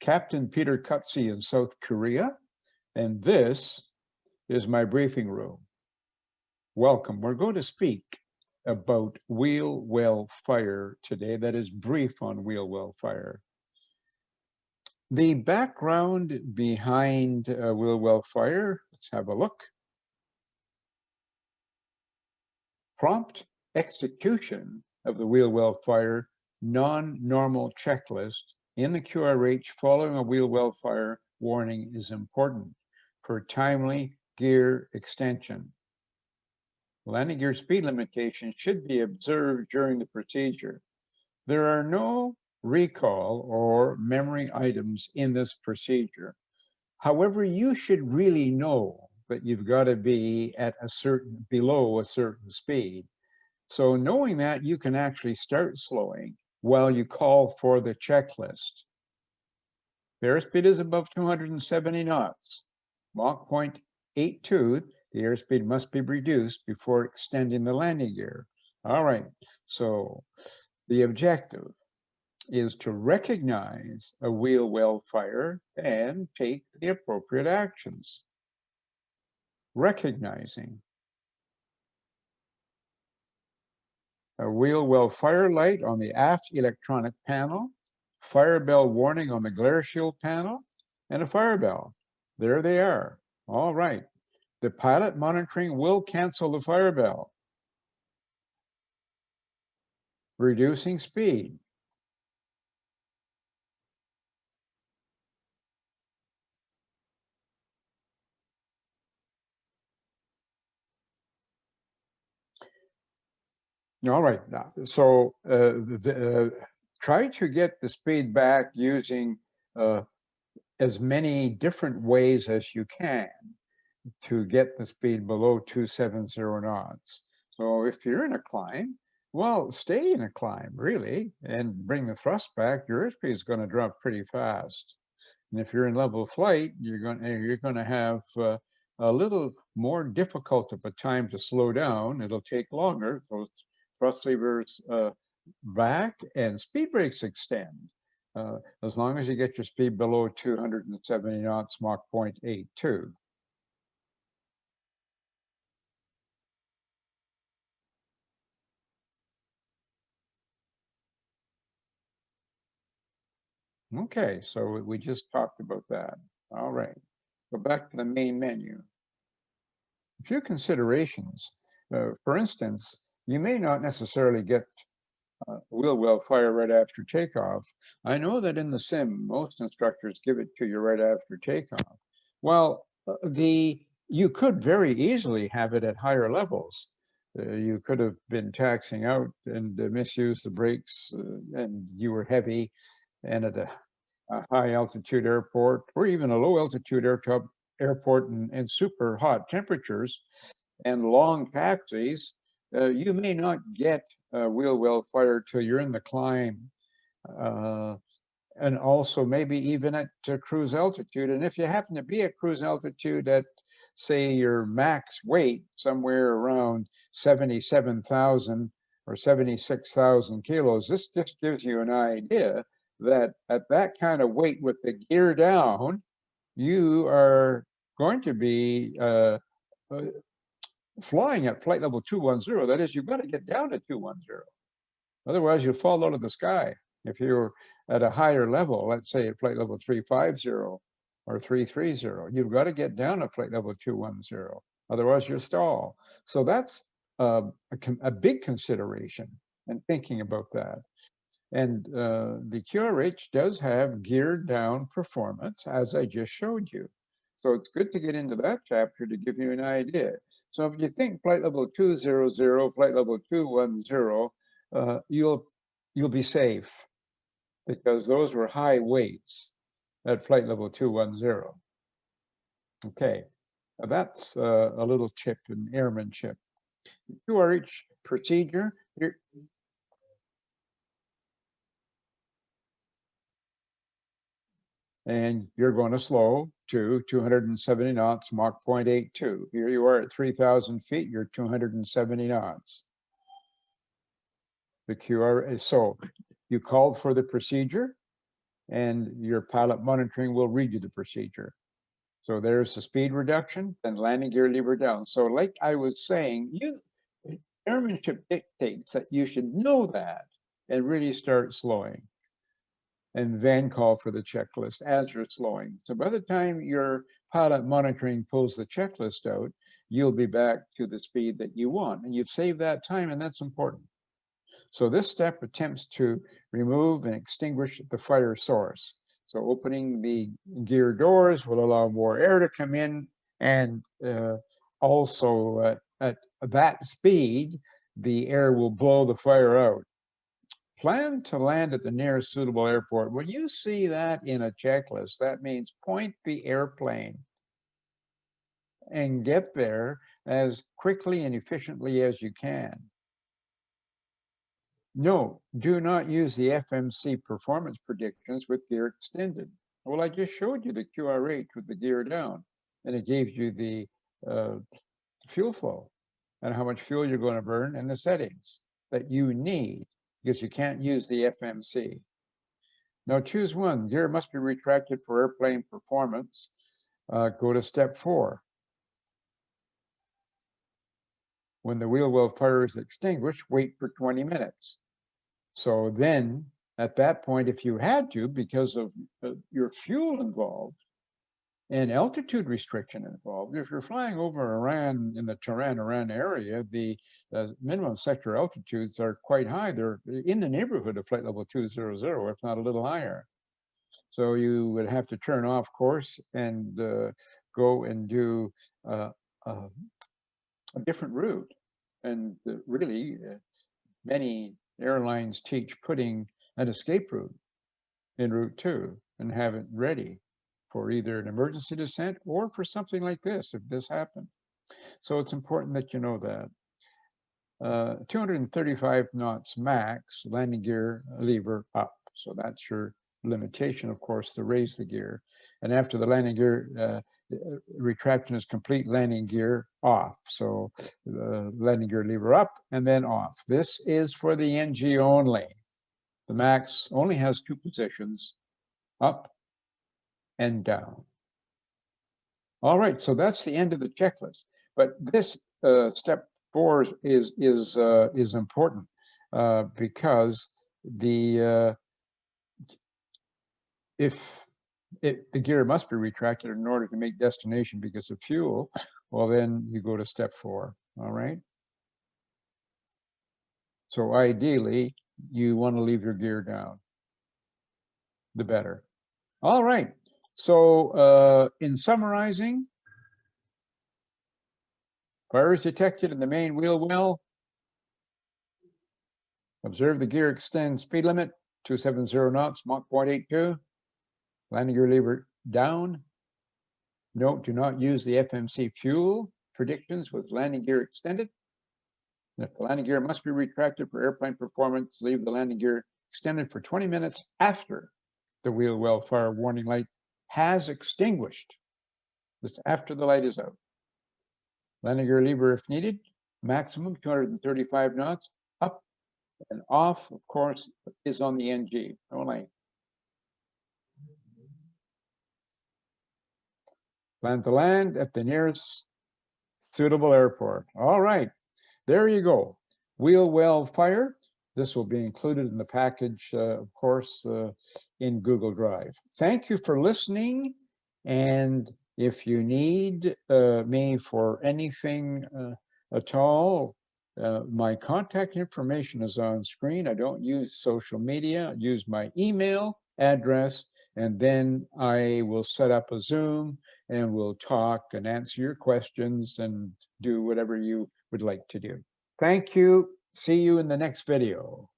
Captain Peter Cutsey in South Korea, and this is my briefing room. Welcome. We're going to speak about wheel well fire today. That is brief on wheel well fire. The background behind wheel well fire, let's have a look. Prompt execution of the wheel well fire non-normal checklist in the QRH following a wheel well fire warning is important for timely gear extension. Landing gear speed limitation should be observed during the procedure. There are no recall or memory items in this procedure. However, you should really know that you've got to be at below a certain speed. So knowing that, you can actually start slowing while you call for the checklist. The airspeed is above 270 knots. Mach 0.82, the airspeed must be reduced before extending the landing gear. All right, so the objective is to recognize a wheel well fire and take the appropriate actions. Recognizing a wheel well fire light on the aft electronic panel, fire bell warning on the glare shield panel, and a fire bell. There they are. All right. The pilot monitoring will cancel the fire bell. Reducing speed. All right. So try to get the speed back using as many different ways as you can to get the speed below 270 knots. So if you're in a climb, well, stay in a climb, really, and bring the thrust back. Your airspeed is going to drop pretty fast. And if you're in level flight, you're going to have a little more difficult of a time to slow down. It'll take longer. Those thrust levers back and speed brakes extend. As long as you get your speed below 270 knots, Mach 0.82. Okay, so we just talked about that. All right, go back to the main menu. A few considerations. For instance, you may not necessarily get wheel well fire right after takeoff. I know that in the sim, most instructors give it to you right after takeoff. Well, you could very easily have it at higher levels. You could have been taxiing out and misused the brakes and you were heavy and at a high altitude airport or even a low altitude airport and super hot temperatures and long taxis, you may not get wheel well fire till you're in the climb, and also maybe even at cruise altitude. And if you happen to be at cruise altitude at, say, your max weight somewhere around 77,000 or 76,000 kilos, this just gives you an idea that at that kind of weight with the gear down, you are going to be flying at flight level 210. That is, you've got to get down to 210. Otherwise, you'll fall out of the sky. If you're at a higher level, let's say at flight level 350 or 330, you've got to get down to flight level 210. Otherwise, you'll stall. So that's a big consideration and thinking about that. And the QRH does have geared down performance, as I just showed you. So it's good to get into that chapter to give you an idea. So if you think flight level 200, flight level 210, you'll be safe because those were high weights at flight level 210. Okay, that's a little chip, an airman chip. QRH procedure. And you're going to slow to 270 knots, Mach 0.82. Here you are at 3,000 feet, you're 270 knots. The QR is, so you called for the procedure and your pilot monitoring will read you the procedure. So there's the speed reduction and landing gear lever down. So like I was saying, airmanship dictates that you should know that and really start slowing, and then call for the checklist as you're slowing. So by the time your pilot monitoring pulls the checklist out, you'll be back to the speed that you want, and you've saved that time, and that's important. So this step attempts to remove and extinguish the fire source. So opening the gear doors will allow more air to come in, and also at that speed, the air will blow the fire out. Plan to land at the nearest suitable airport. When you see that in a checklist, that means point the airplane and get there as quickly and efficiently as you can. No, do not use the FMC performance predictions with gear extended. Well, I just showed you the QRH with the gear down, and it gave you the fuel flow and how much fuel you're going to burn and the settings that you need, because you can't use the FMC. Now choose one. Gear must be retracted for airplane performance. Go to step 4. When the wheel well fire is extinguished, wait for 20 minutes. So then, at that point, if you had to, because of your fuel involved and altitude restriction involved, if you're flying over Iran, in the Tehran-Iran area, the minimum sector altitudes are quite high. They're in the neighborhood of flight level 200, if not a little higher. So you would have to turn off course and go and do a different route. And really, many airlines teach putting an escape route in route 2 and have it ready for either an emergency descent or for something like this, if this happened. So it's important that you know that. 235 knots max, landing gear lever up. So that's your limitation, of course, to raise the gear. And after the landing gear retraction is complete, landing gear off. So landing gear lever up and then off. This is for the NG only. The max only has 2 positions, up and down. All right, so that's the end of the checklist. But this step 4 is important because if the gear must be retracted in order to make destination because of fuel, well, then you go to step 4, all right? So ideally, you want to leave your gear down, the better. All right, so in summarizing, fire is detected in the main wheel well. Observe the gear extend speed limit, 270 knots, Mach 0.82. Landing gear lever down. Note, do not use the FMC fuel predictions with landing gear extended. And if the landing gear must be retracted for airplane performance, leave the landing gear extended for 20 minutes after the wheel well fire warning light has extinguished, just after the light is out. Landing gear lever if needed, maximum 235 knots, up and off, of course, is on the NG only. Plan to land at the nearest suitable airport. All right, there you go. Wheel well fire. This will be included in the package, of course, in Google Drive. Thank you for listening. And if you need me for anything at all, my contact information is on screen. I don't use social media. I use my email address, and then I will set up a Zoom and we'll talk and answer your questions and do whatever you would like to do. Thank you. See you in the next video.